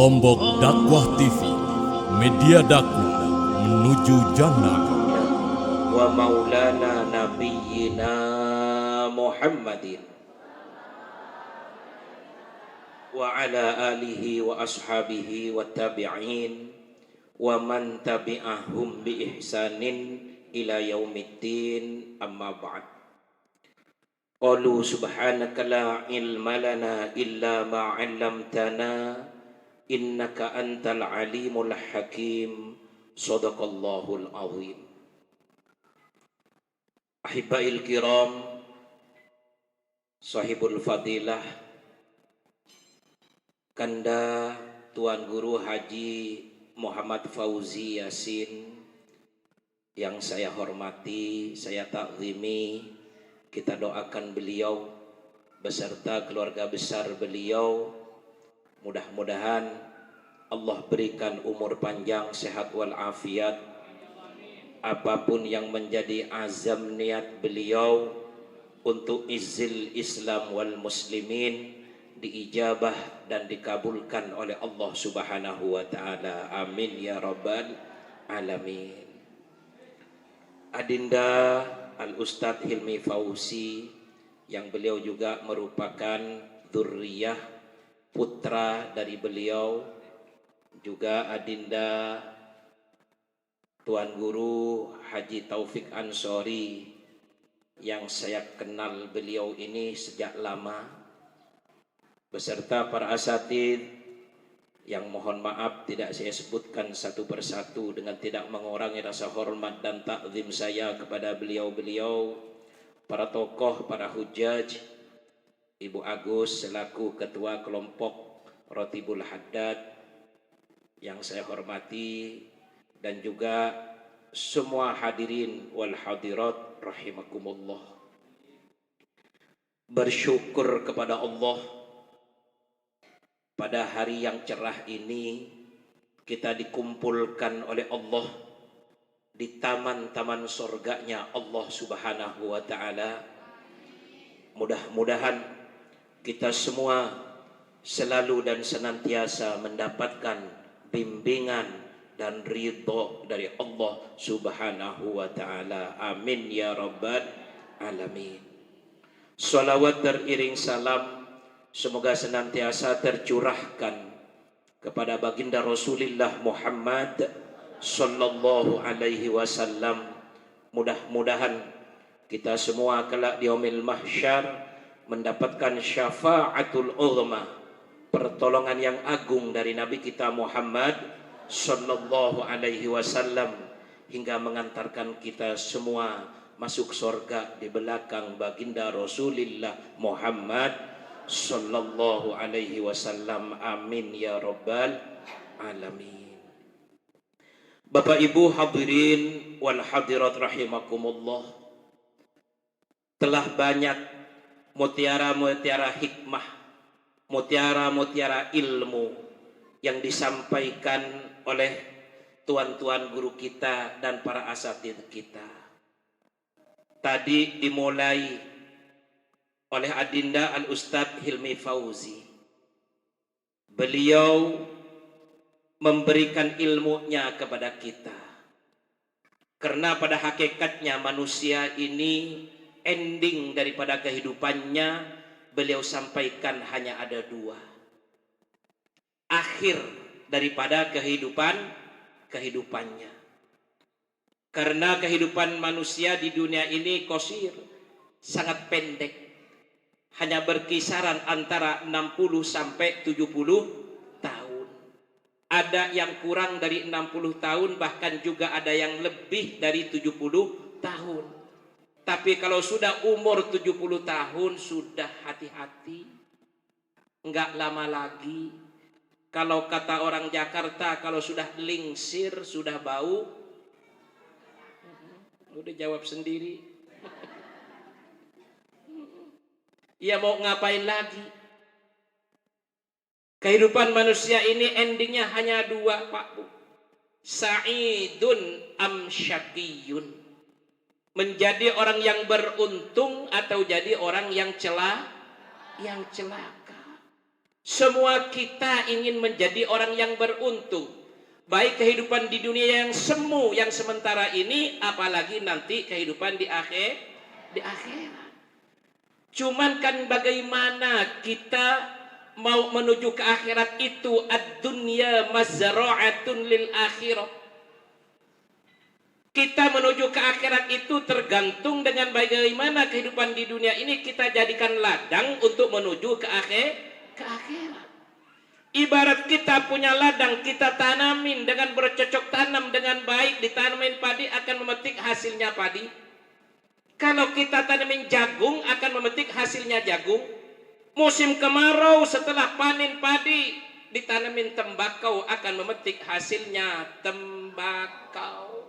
Lombok Dakwah TV, media dakwah menuju jannah. Wa maulana nabiyyina Muhammadin wa ala alihi wa ashabihi wa tabi'in wa man tabi'ahum bi ihsanin ila yaumiddin, amma ba'd. Qalu subhanaka la ilma lana illa ma 'allamtana innaka antal alimul hakim. Shadaqallahul azim. Ahibail kiram, sahibul fadilah, Kanda Tuan Guru Haji Muhammad Fauzi Yasin yang saya hormati, saya takzimi. Kita doakan beliau beserta keluarga besar beliau, mudah-mudahan Allah berikan umur panjang, sehat walafiat. Apapun yang menjadi azam niat beliau untuk izil Islam wal muslimin diijabah dan dikabulkan oleh Allah Subhanahu wa taala. Amin ya rabbal alamin. Adinda Al-Ustadz Hilmi Fauzi, yang beliau juga merupakan dzurriyyah, putra dari beliau, juga Adinda Tuan Guru Haji Taufik Ansori, yang saya kenal beliau ini sejak lama, beserta para asatidz yang mohon maaf tidak saya sebutkan satu persatu dengan tidak mengurangi rasa hormat dan takzim saya kepada beliau-beliau, para tokoh, para hujaj, Ibu Agus selaku ketua kelompok Rotibul Haddad yang saya hormati, dan juga semua hadirin wal hadirat rahimakumullah. Bersyukur kepada Allah, pada hari yang cerah ini kita dikumpulkan oleh Allah di taman-taman surganya Allah Subhanahu wa taala. Mudah-mudahan kita semua selalu dan senantiasa mendapatkan bimbingan dan ridho dari Allah Subhanahu wa taala. Amin ya rabbal alamin. Salawat teriring salam semoga senantiasa tercurahkan kepada baginda Rasulullah Muhammad sallallahu alaihi wasallam. Mudah-mudahan kita semua kelak di yaumil mahsyar mendapatkan syafaatul uzma, pertolongan yang agung dari Nabi kita Muhammad sallallahu alaihi wasallam, hingga mengantarkan kita semua masuk surga di belakang baginda Rasulullah Muhammad sallallahu alaihi wasallam. Amin ya rabbal alamin. Bapak Ibu hadirin wal hadirat rahimakumullah, telah banyak mutiara-mutiara hikmah, mutiara-mutiara ilmu yang disampaikan oleh tuan-tuan guru kita dan para asatidz kita. Tadi dimulai oleh Adinda Al-Ustadz Hilmi Fauzi. Beliau memberikan ilmunya kepada kita, karena pada hakikatnya manusia ini ending daripada kehidupannya, beliau sampaikan hanya ada dua. Akhir daripada kehidupannya. Karena kehidupan manusia di dunia ini qasir, sangat pendek, hanya berkisaran antara 60 sampai 70 tahun. Ada yang kurang dari 60 tahun, bahkan juga ada yang lebih dari 70 tahun. Tapi kalau sudah umur 70 tahun, sudah hati-hati, enggak lama lagi. Kalau kata orang Jakarta, kalau sudah lingsir, sudah bau. Udah jawab sendiri. Ya mau ngapain lagi? Kehidupan manusia ini endingnya hanya dua, Pak Bu. Sa'idun am syaqiyun. Menjadi orang yang beruntung atau jadi orang yang celaka. Semua kita ingin menjadi orang yang beruntung. Baik kehidupan di dunia yang semu, yang sementara ini, apalagi nanti kehidupan di akhirat. Cuman kan bagaimana kita mau menuju ke akhirat itu, ad-dunya mazra'atun lil akhirah. Kita menuju ke akhirat itu tergantung dengan bagaimana kehidupan di dunia ini kita jadikan ladang untuk menuju ke akhirat. Ibarat kita punya ladang, kita tanamin dengan bercocok tanam dengan baik, ditanamin padi akan memetik hasilnya padi. Kalau kita tanamin jagung akan memetik hasilnya jagung. Musim kemarau setelah panen padi ditanamin tembakau akan memetik hasilnya tembakau.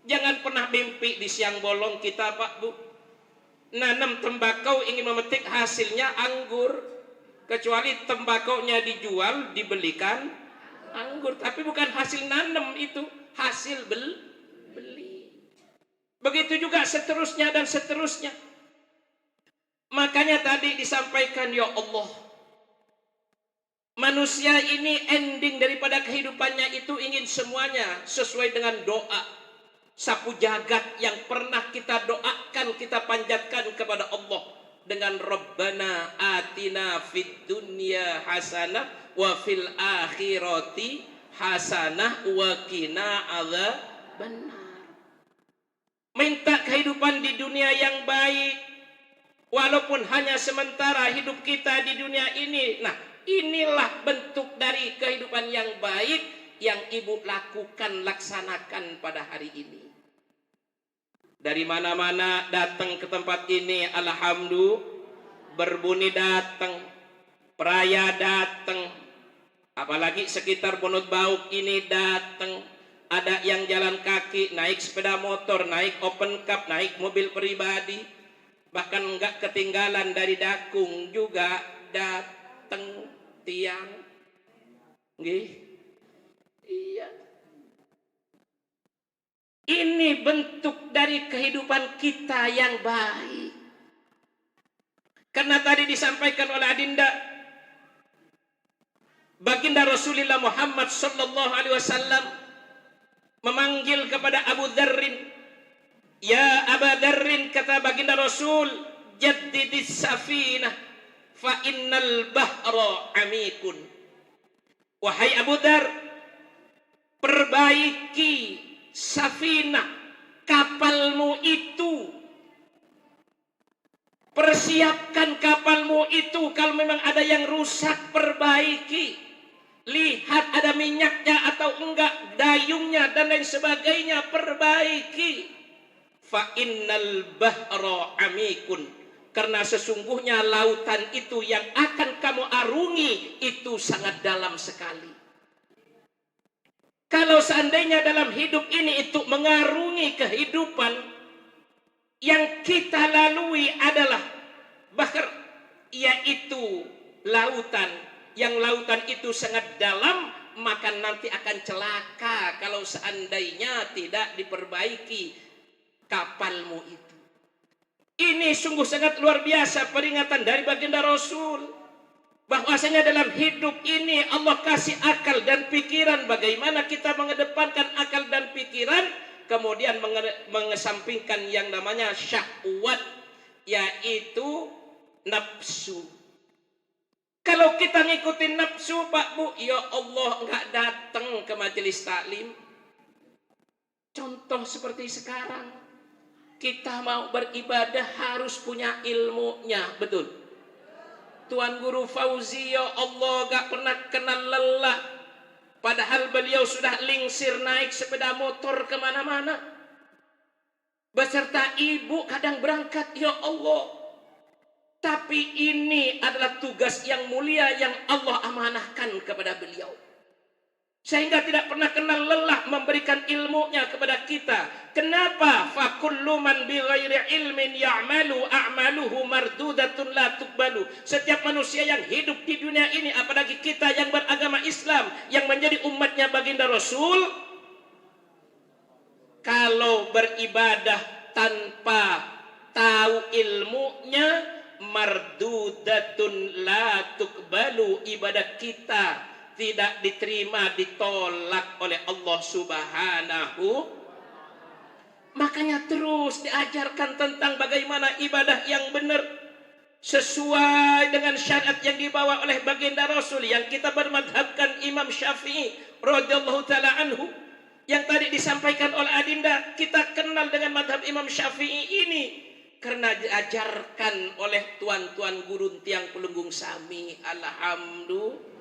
Jangan pernah mimpi di siang bolong kita, Pak Bu, nanam tembakau ingin memetik hasilnya anggur. Kecuali tembakaunya dijual, dibelikan anggur, tapi bukan hasil nanam, itu hasil beli. Begitu juga seterusnya dan seterusnya. Makanya tadi disampaikan, ya Allah, manusia ini ending daripada kehidupannya itu ingin semuanya sesuai dengan doa sapu jagat yang pernah kita doakan, kita panjatkan kepada Allah dengan Rabbana atina fid dunya hasanah wa fil akhirati hasanah wa qina adzabannar. Minta kehidupan di dunia yang baik, walaupun hanya sementara hidup kita di dunia ini. Nah, inilah bentuk dari kehidupan yang baik yang ibu lakukan, laksanakan pada hari ini. Dari mana-mana datang ke tempat ini, alhamdulillah, berbuni datang, peraya datang, apalagi sekitar Bonut Bauk ini datang. Ada yang jalan kaki, naik sepeda motor, naik open cup, naik mobil pribadi, bahkan enggak ketinggalan dari Dakung juga datang tiang. Nggih. Iya. Ini bentuk dari kehidupan kita yang baik. Karena tadi disampaikan oleh Adinda, Baginda Rasulullah Muhammad sallallahu alaihi wasallam memanggil kepada Abu Dzarrin. Ya Abu Dzarrin, kata Baginda Rasul, jaddidis safinah fa innal bahra amikun. Wahai Abu Dzar, perbaiki safinah, kapalmu itu. Persiapkan kapalmu itu. Kalau memang ada yang rusak, perbaiki. Lihat ada minyaknya atau enggak, dayungnya dan lain sebagainya, perbaiki. Fa innal bahra amikun. Karena sesungguhnya lautan itu yang akan kamu arungi itu sangat dalam sekali. Kalau seandainya dalam hidup ini itu mengarungi kehidupan yang kita lalui adalah bahar, yaitu lautan, yang lautan itu sangat dalam, maka nanti akan celaka kalau seandainya tidak diperbaiki kapalmu itu. Ini sungguh sangat luar biasa peringatan dari Baginda Rasul. Bahwasanya dalam hidup ini Allah kasih akal dan pikiran, bagaimana kita mengedepankan akal dan pikiran, kemudian mengesampingkan yang namanya syahwat, yaitu nafsu. Kalau kita ngikutin nafsu, Pak Bu, ya Allah, nggak datang ke majelis taklim. Contoh seperti sekarang, kita mau beribadah harus punya ilmunya, betul. Tuan Guru Fauzi, ya Allah, gak pernah kenal lelah. Padahal beliau sudah lingsir naik sepeda motor kemana-mana. Beserta ibu kadang berangkat, ya Allah. Tapi ini adalah tugas yang mulia yang Allah amanahkan kepada beliau. Sehingga tidak pernah kenal lelah memberikan ilmunya kepada kita. Kenapa? Fakullu man bighairi ilmin ya'malu a'maluhu mardudatun la tuqbalu. Setiap manusia yang hidup di dunia ini, apalagi kita yang beragama Islam, yang menjadi umatnya Baginda Rasul, kalau beribadah tanpa tahu ilmunya, mardudatun la tuqbalu, ibadah kita tidak diterima, ditolak oleh Allah Subhanahu. Makanya terus diajarkan tentang bagaimana ibadah yang benar sesuai dengan syariat yang dibawa oleh baginda Rasul, yang kita bermadhabkan Imam Syafi'i radhiyallahu taala anhu, yang tadi disampaikan oleh Adinda. Kita kenal dengan madhab Imam Syafi'i ini karena diajarkan oleh tuan-tuan gurun tiang pelunggung sami. Alhamdulillah.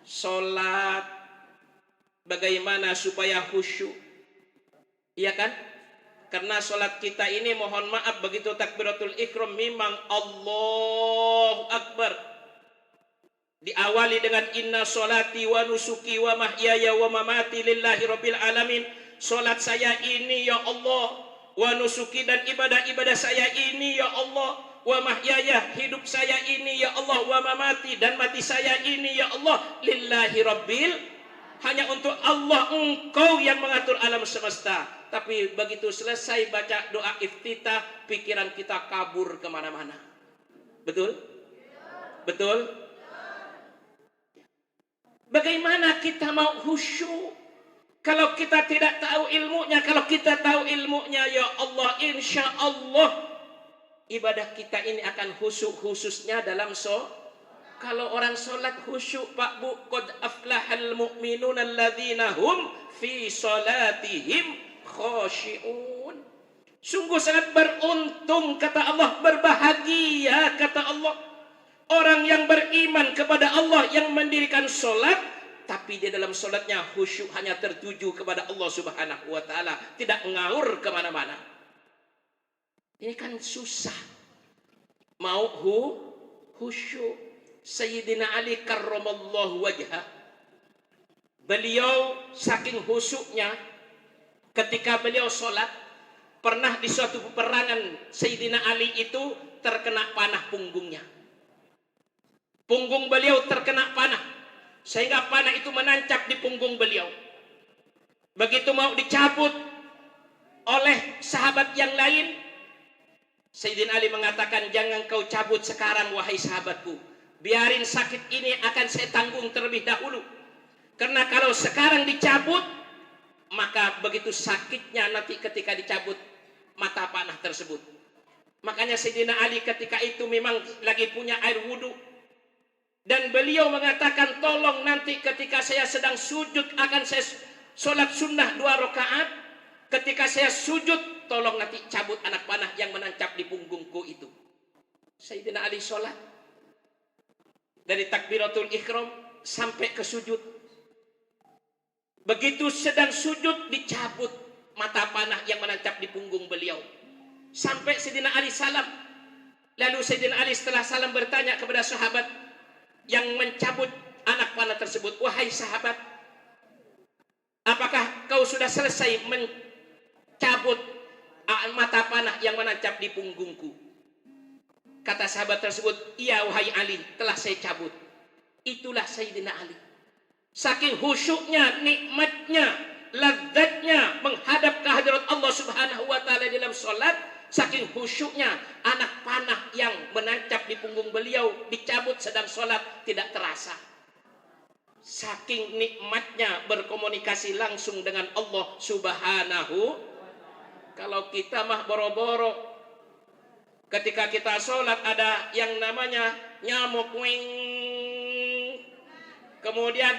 Salat bagaimana supaya khusyuk, iya kan? Karena sholat kita ini, mohon maaf, begitu takbiratul ihram memang Allahu Akbar diawali dengan inna sholati wa nusuki wa mahyaya wa mamati lillahi rabbil alamin. Sholat saya ini ya Allah, wa nusuki, dan ibadah-ibadah saya ini ya Allah, wa mahyaya, hidup saya ini ya Allah, wa mamati, dan mati saya ini ya Allah, lillahi rabbil, hanya untuk Allah, engkau yang mengatur alam semesta. Tapi begitu selesai baca doa iftitah, pikiran kita kabur kemana-mana. Betul? Betul? Bagaimana kita mau khusyuk kalau kita tidak tahu ilmunya? Kalau kita tahu ilmunya, ya Allah, insya Allah ibadah kita ini akan khusyuk, khususnya dalam kalau orang sholat khusyuk, Pak Bu, qad aflahal mu'minun alladzina hum fi sholatihim khashi'un. Sungguh sangat beruntung, kata Allah, berbahagia, kata Allah, orang yang beriman kepada Allah, yang mendirikan sholat, tapi di dalam sholatnya khusyuk, hanya tertuju kepada Allah Subhanahu wa ta'ala, tidak ngawur kemana-mana. Ini kan susah mau khusyuk. Sayyidina Ali karramallahu wajhah, beliau saking khusyuknya ketika beliau sholat, pernah di suatu peperangan Sayyidina Ali itu terkena panah punggungnya. Punggung beliau terkena panah, sehingga panah itu menancap di punggung beliau. Begitu mau dicabut oleh sahabat yang lain, Sayyidina Ali mengatakan, jangan kau cabut sekarang wahai sahabatku, biarin sakit ini akan saya tanggung terlebih dahulu. Karena kalau sekarang dicabut, maka begitu sakitnya nanti ketika dicabut mata panah tersebut. Makanya Sayyidina Ali ketika itu memang lagi punya air wudhu, dan beliau mengatakan, tolong nanti ketika saya sedang sujud, akan saya sholat sunnah 2 rakaat, ketika saya sujud, tolong nanti cabut anak panah yang menancap di punggungku itu. Sayyidina Ali sholat dari takbiratul ihram sampai ke sujud. Begitu sedang sujud, dicabut mata panah yang menancap di punggung beliau. Sampai Sayyidina Ali salam. Lalu Sayyidina Ali setelah salam bertanya kepada sahabat yang mencabut anak panah tersebut, wahai sahabat, apakah kau sudah selesai mencabut mata panah yang menancap di punggungku? Kata sahabat tersebut, iya wahai Ali, telah saya cabut. Itulah Sayyidina Ali. Saking khusyuknya, nikmatnya, lezatnya menghadap kehadirat Allah Subhanahu wa ta'ala dalam sholat, saking khusyuknya anak panah yang menancap di punggung beliau dicabut sedang sholat tidak terasa. Saking nikmatnya berkomunikasi langsung dengan Allah Subhanahu. Kalau kita mah boro-boro, ketika kita sholat ada yang namanya nyamuk, kemudian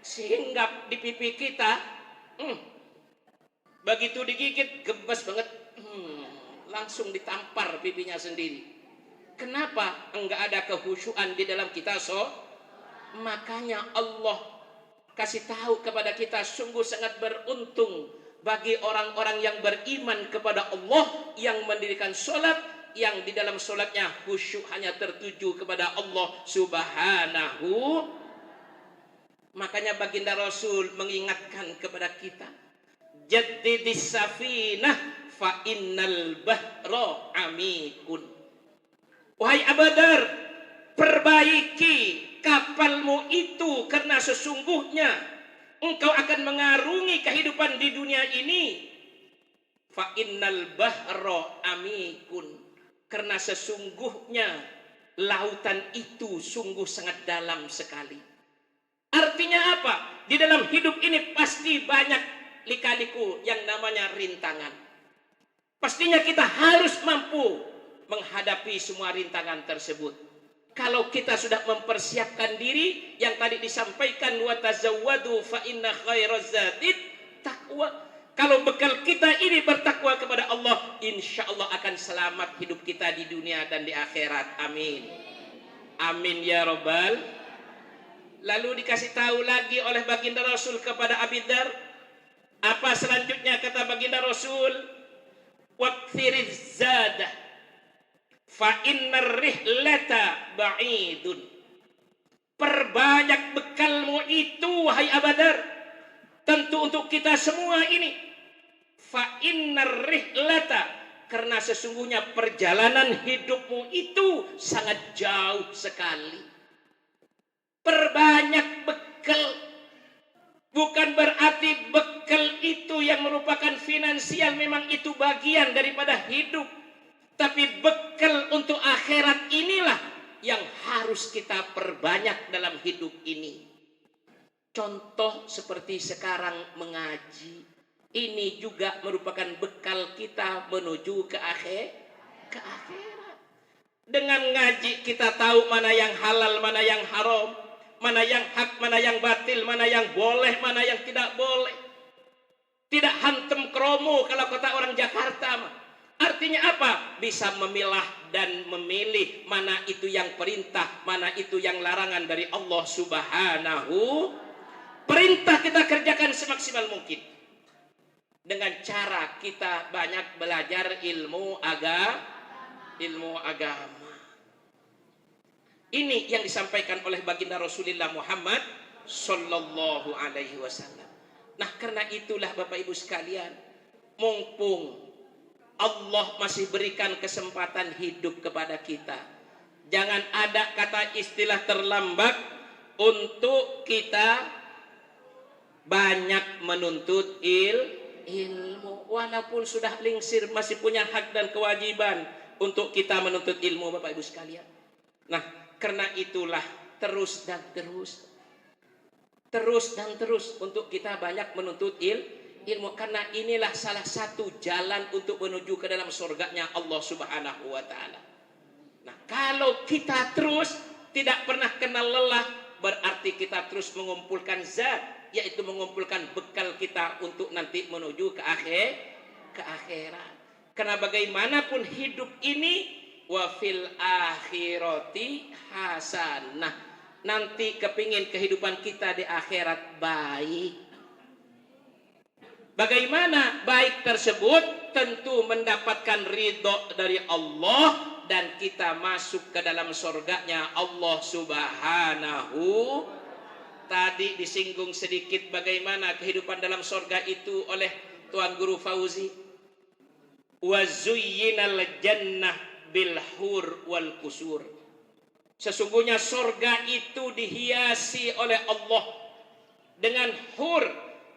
hinggap di pipi kita, begitu digigit gebas banget, langsung ditampar pipinya sendiri. Kenapa? Enggak ada kekhusyuan di dalam kita. Makanya Allah kasih tahu kepada kita, sungguh sangat beruntung bagi orang-orang yang beriman kepada Allah, yang mendirikan sholat, yang di dalam sholatnya khusyuk hanya tertuju kepada Allah Subhanahu. Makanya baginda Rasul mengingatkan kepada kita, jaddidis safinah fa innal bahra amikun. Wahai Abu Dzar, perbaiki kapalmu itu, karena sesungguhnya engkau akan mengarungi kehidupan di dunia ini. Fa innal bahra amikun, Karena sesungguhnya lautan itu sungguh sangat dalam sekali. Artinya apa? Di dalam hidup ini pasti banyak lika-liku yang namanya rintangan. Pastinya kita harus mampu menghadapi semua rintangan tersebut. Kalau kita sudah mempersiapkan diri yang tadi disampaikan, wa tazawwadu fa inna khairaz zadid taqwa. Kalau bekal kita ini bertakwa kepada Allah, insya Allah akan selamat hidup kita di dunia dan di akhirat. Amin. Amin ya Rabbal. Lalu dikasih tahu lagi oleh baginda Rasul kepada Abi Dzar. Apa selanjutnya kata baginda Rasul? Waqtiriz zadah fa innar rihlata ba'idun. Perbanyak bekalmu itu wahai Abu Dzar. Tentu untuk kita semua ini. Fa innar rihlata, karena sesungguhnya perjalanan hidupmu itu sangat jauh sekali. Perbanyak bekal. Bukan berarti bekal itu yang merupakan finansial, memang itu bagian daripada hidup. Tapi bekal untuk akhirat inilah yang harus kita perbanyak dalam hidup ini. Contoh seperti sekarang mengaji, ini juga merupakan bekal kita menuju ke akhirat. Dengan ngaji kita tahu mana yang halal, mana yang haram, mana yang hak, mana yang batil, mana yang boleh, mana yang tidak boleh. Tidak hantem kromo kalau kata orang Jakarta. Artinya apa? Bisa memilah dan memilih mana itu yang perintah, mana itu yang larangan dari Allah Subhanahu. Perintah kita kerjakan semaksimal mungkin. Dengan cara kita banyak belajar ilmu agama. Ini yang disampaikan oleh baginda Rasulullah Muhammad sallallahu alaihi wasallam. Nah, karena itulah Bapak Ibu sekalian, mumpung Allah masih berikan kesempatan hidup kepada kita, jangan ada kata istilah terlambat untuk kita banyak menuntut ilmu. Walaupun sudah lingsir, masih punya hak dan kewajiban untuk kita menuntut ilmu Bapak Ibu sekalian. Nah, karena itulah terus dan terus untuk kita banyak menuntut ilmu, karena inilah salah satu jalan untuk menuju ke dalam surganya Allah Subhanahu wa taala. Nah, kalau kita terus tidak pernah kenal lelah, berarti kita terus mengumpulkan zat, yaitu mengumpulkan bekal kita untuk nanti menuju ke akhirat. Karena bagaimanapun hidup ini wa fil akhirati hasanah, nanti kepingin kehidupan kita di akhirat baik. Bagaimana baik tersebut? Tentu mendapatkan ridho dari Allah dan kita masuk ke dalam surganya Allah Subhanahu. Tadi disinggung sedikit bagaimana kehidupan dalam surga itu oleh Tuan Guru Fauzi. Wa zuyyinal jannah bil hur wal kusur. Sesungguhnya surga itu dihiasi oleh Allah dengan hur,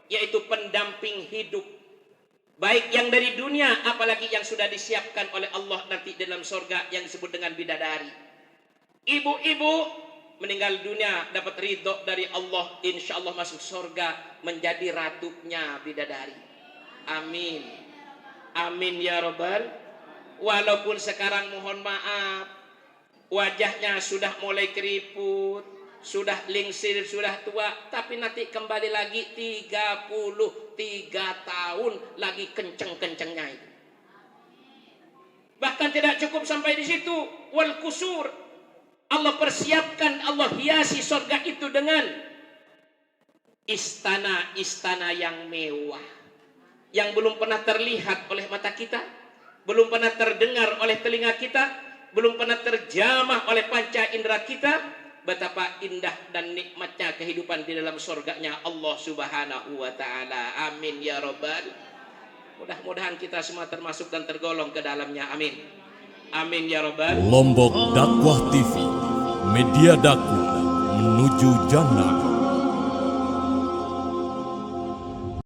yaitu pendamping hidup, baik yang dari dunia apalagi yang sudah disiapkan oleh Allah nanti dalam surga yang disebut dengan bidadari. Ibu-ibu meninggal dunia dapat ridho dari Allah, insya Allah masuk surga menjadi ratunya bidadari. Amin. Amin ya Rabbal. Walaupun sekarang mohon maaf, wajahnya sudah mulai keriput, sudah lingsir, sudah tua, tapi nanti kembali lagi 33 tahun lagi kenceng-kencengnya itu. Bahkan tidak cukup sampai di situ, wal kusur. Allah persiapkan, Allah hiasi surga itu dengan istana-istana yang mewah, yang belum pernah terlihat oleh mata kita, belum pernah terdengar oleh telinga kita, belum pernah terjamah oleh panca indera kita. Betapa indah dan nikmatnya kehidupan di dalam surganya Allah Subhanahu wa taala. Amin ya Rabbal. Mudah-mudahan kita semua termasuk dan tergolong ke dalamnya. Amin. Amin ya Rabbal. Lombok Dakwah TV, media dakwah menuju jannah.